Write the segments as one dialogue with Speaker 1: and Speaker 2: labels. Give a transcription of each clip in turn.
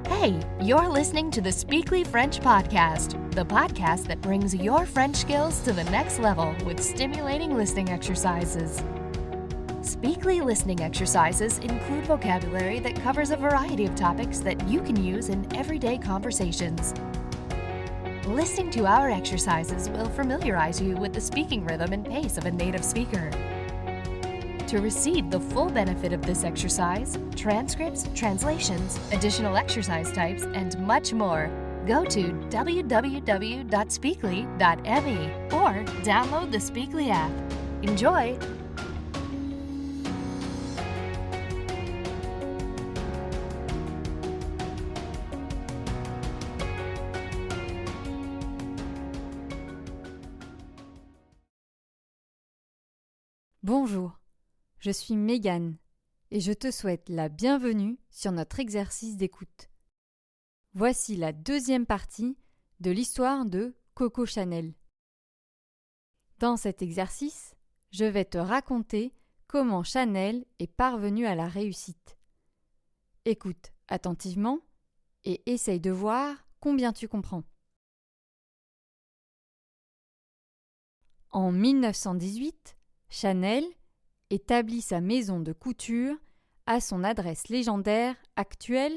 Speaker 1: Hey, you're listening to the Speakly French Podcast, the podcast that brings your French skills to the next level with stimulating listening exercises. Speakly listening exercises include vocabulary that covers a variety of topics that you can use in everyday conversations. Listening to our exercises will familiarize you with the speaking rhythm and pace of a native speaker. To receive the full benefit of this exercise, transcripts, translations, additional exercise types, and much more, go to www.speakly.me or download the Speakly app. Enjoy!
Speaker 2: Bonjour, je suis Mégane et je te souhaite la bienvenue sur notre exercice d'écoute. Voici la deuxième partie de l'histoire de Coco Chanel. Dans cet exercice, je vais te raconter comment Chanel est parvenue à la réussite. Écoute attentivement et essaye de voir combien tu comprends. En 1918, Chanel établit sa maison de couture à son adresse légendaire actuelle,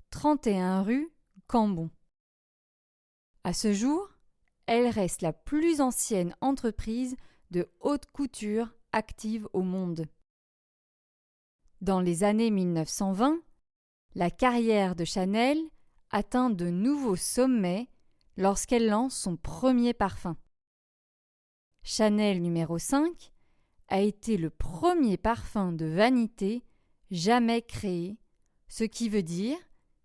Speaker 2: 31 rue Cambon. À ce jour, elle reste la plus ancienne entreprise de haute couture active au monde. Dans les années 1920, la carrière de Chanel atteint de nouveaux sommets lorsqu'elle lance son premier parfum. Chanel numéro 5 a été le premier parfum de vanité jamais créé, ce qui veut dire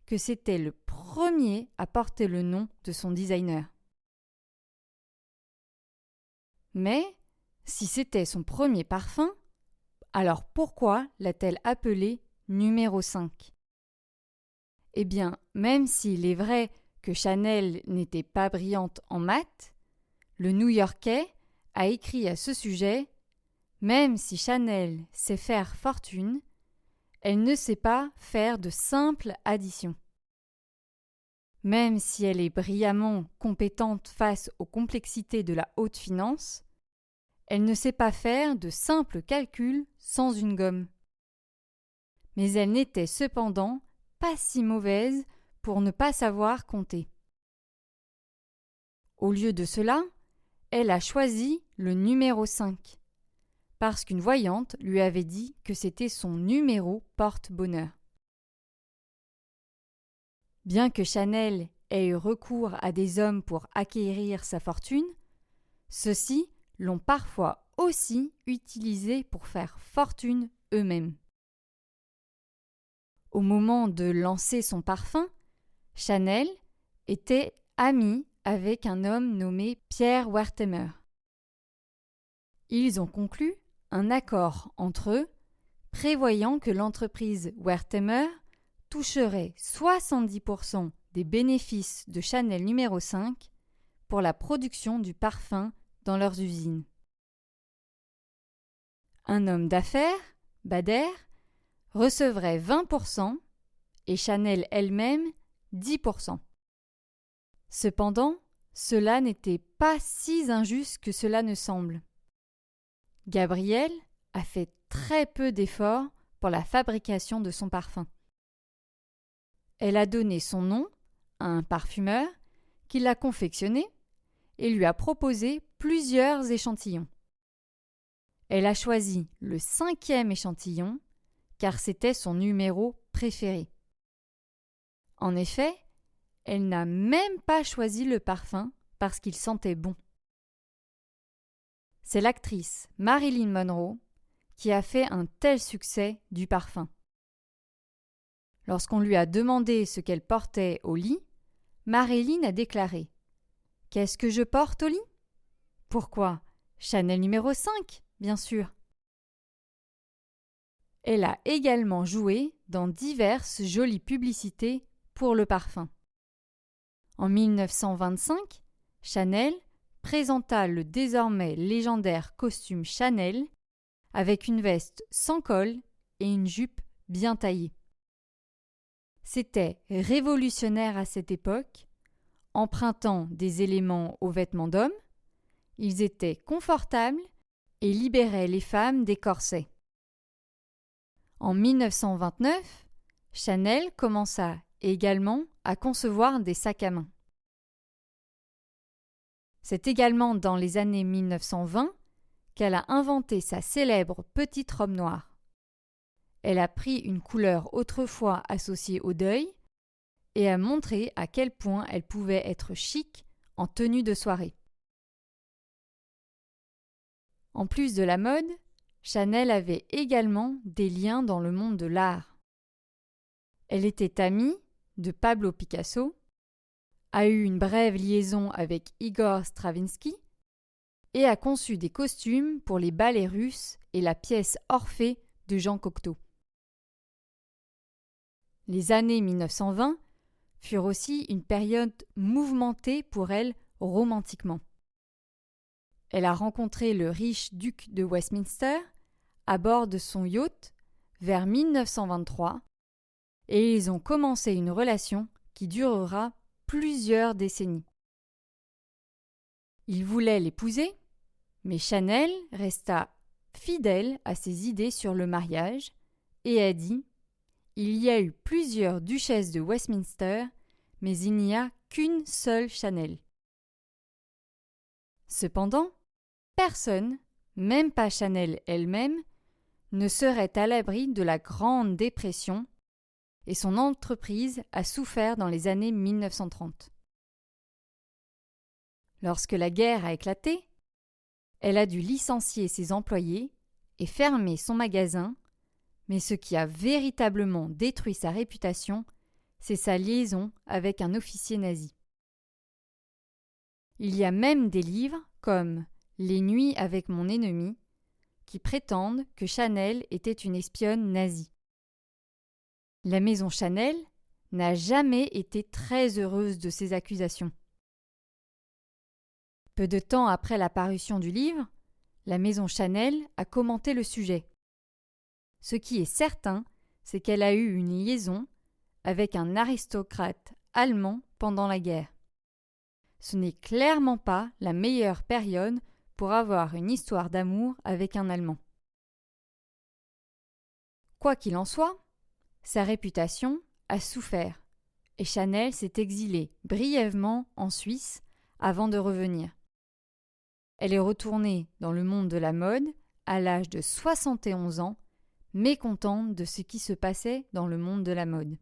Speaker 2: que c'était le premier à porter le nom de son designer. Mais, si c'était son premier parfum, alors pourquoi l'a-t-elle appelé numéro 5 ? Eh bien, même s'il est vrai que Chanel n'était pas brillante en maths, le New-Yorkais a écrit à ce sujet: même si Chanel sait faire fortune, elle ne sait pas faire de simples additions. Même si elle est brillamment compétente face aux complexités de la haute finance, elle ne sait pas faire de simples calculs sans une gomme. Mais elle n'était cependant pas si mauvaise pour ne pas savoir compter. Au lieu de cela, elle a choisi le numéro 5. Parce qu'une voyante lui avait dit que c'était son numéro porte-bonheur. Bien que Chanel ait eu recours à des hommes pour acquérir sa fortune, ceux-ci l'ont parfois aussi utilisé pour faire fortune eux-mêmes. Au moment de lancer son parfum, Chanel était amie avec un homme nommé Pierre Wertheimer. Ils ont conclu un accord entre eux, prévoyant que l'entreprise Wertheimer toucherait 70% des bénéfices de Chanel numéro 5 pour la production du parfum dans leurs usines. Un homme d'affaires, Bader, recevrait 20% et Chanel elle-même 10%. Cependant, cela n'était pas si injuste que cela ne semble. Gabrielle a fait très peu d'efforts pour la fabrication de son parfum. Elle a donné son nom à un parfumeur qui l'a confectionné et lui a proposé plusieurs échantillons. Elle a choisi le 5e échantillon car c'était son numéro préféré. En effet, elle n'a même pas choisi le parfum parce qu'il sentait bon. C'est l'actrice Marilyn Monroe qui a fait un tel succès du parfum. Lorsqu'on lui a demandé ce qu'elle portait au lit, Marilyn a déclaré: « Qu'est-ce que je porte au lit ? Pourquoi ? Chanel numéro 5, bien sûr. » Elle a également joué dans diverses jolies publicités pour le parfum. En 1925, Chanel présenta le désormais légendaire costume Chanel avec une veste sans col et une jupe bien taillée. C'était révolutionnaire à cette époque, empruntant des éléments aux vêtements d'hommes, ils étaient confortables et libéraient les femmes des corsets. En 1929, Chanel commença également à concevoir des sacs à main. C'est également dans les années 1920 qu'elle a inventé sa célèbre petite robe noire. Elle a pris une couleur autrefois associée au deuil et a montré à quel point elle pouvait être chic en tenue de soirée. En plus de la mode, Chanel avait également des liens dans le monde de l'art. Elle était amie de Pablo Picasso, a eu une brève liaison avec Igor Stravinsky et a conçu des costumes pour les ballets russes et la pièce Orphée de Jean Cocteau. Les années 1920 furent aussi une période mouvementée pour elle romantiquement. Elle a rencontré le riche duc de Westminster à bord de son yacht vers 1923 et ils ont commencé une relation qui durera plusieurs décennies. Il voulait l'épouser, mais Chanel resta fidèle à ses idées sur le mariage et a dit « Il y a eu plusieurs duchesses de Westminster, mais il n'y a qu'une seule Chanel. » Cependant, personne, même pas Chanel elle-même, ne serait à l'abri de la Grande Dépression et son entreprise a souffert dans les années 1930. Lorsque la guerre a éclaté, elle a dû licencier ses employés et fermer son magasin, mais ce qui a véritablement détruit sa réputation, c'est sa liaison avec un officier nazi. Il y a même des livres comme « Les nuits avec mon ennemi » qui prétendent que Chanel était une espionne nazie. La maison Chanel n'a jamais été très heureuse de ces accusations. Peu de temps après la parution du livre, la maison Chanel a commenté le sujet. Ce qui est certain, c'est qu'elle a eu une liaison avec un aristocrate allemand pendant la guerre. Ce n'est clairement pas la meilleure période pour avoir une histoire d'amour avec un Allemand. Quoi qu'il en soit, sa réputation a souffert et Chanel s'est exilée brièvement en Suisse avant de revenir. Elle est retournée dans le monde de la mode à l'âge de 71 ans, mécontente de ce qui se passait dans le monde de la mode.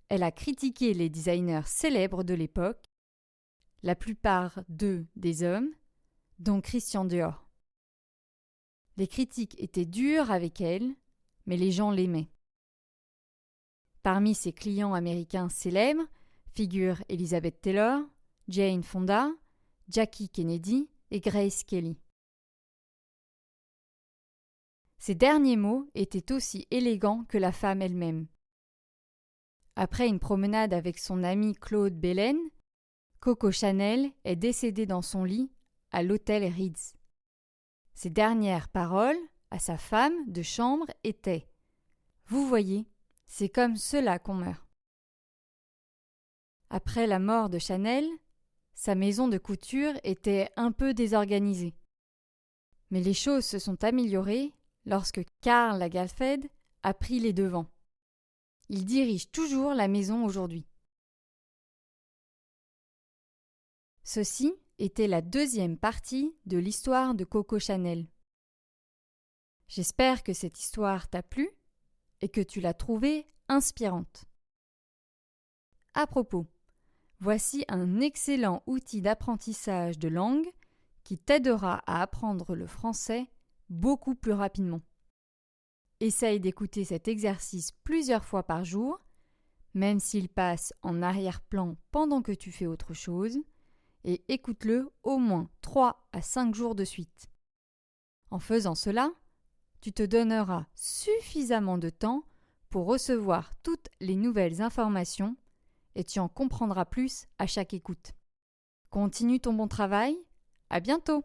Speaker 2: Elle a critiqué les designers célèbres de l'époque, la plupart d'eux des hommes, dont Christian Dior. Les critiques étaient dures avec elle, mais les gens l'aimaient. Parmi ses clients américains célèbres figurent Elizabeth Taylor, Jane Fonda, Jackie Kennedy et Grace Kelly. Ces derniers mots étaient aussi élégants que la femme elle-même. Après une promenade avec son ami Claude Belen, Coco Chanel est décédée dans son lit à l'hôtel Ritz. Ses dernières paroles à sa femme de chambre étaient « Vous voyez, c'est comme cela qu'on meurt. » Après la mort de Chanel, sa maison de couture était un peu désorganisée. Mais les choses se sont améliorées lorsque Karl Lagerfeld a pris les devants. Il dirige toujours la maison aujourd'hui. Ceci était la deuxième partie de l'histoire de Coco Chanel. J'espère que cette histoire t'a plu et que tu l'as trouvée inspirante. À propos, voici un excellent outil d'apprentissage de langue qui t'aidera à apprendre le français beaucoup plus rapidement. Essaye d'écouter cet exercice plusieurs fois par jour, même s'il passe en arrière-plan pendant que tu fais autre chose, et écoute-le au moins 3 à 5 jours de suite. En faisant cela, tu te donneras suffisamment de temps pour recevoir toutes les nouvelles informations et tu en comprendras plus à chaque écoute. Continue ton bon travail, à bientôt!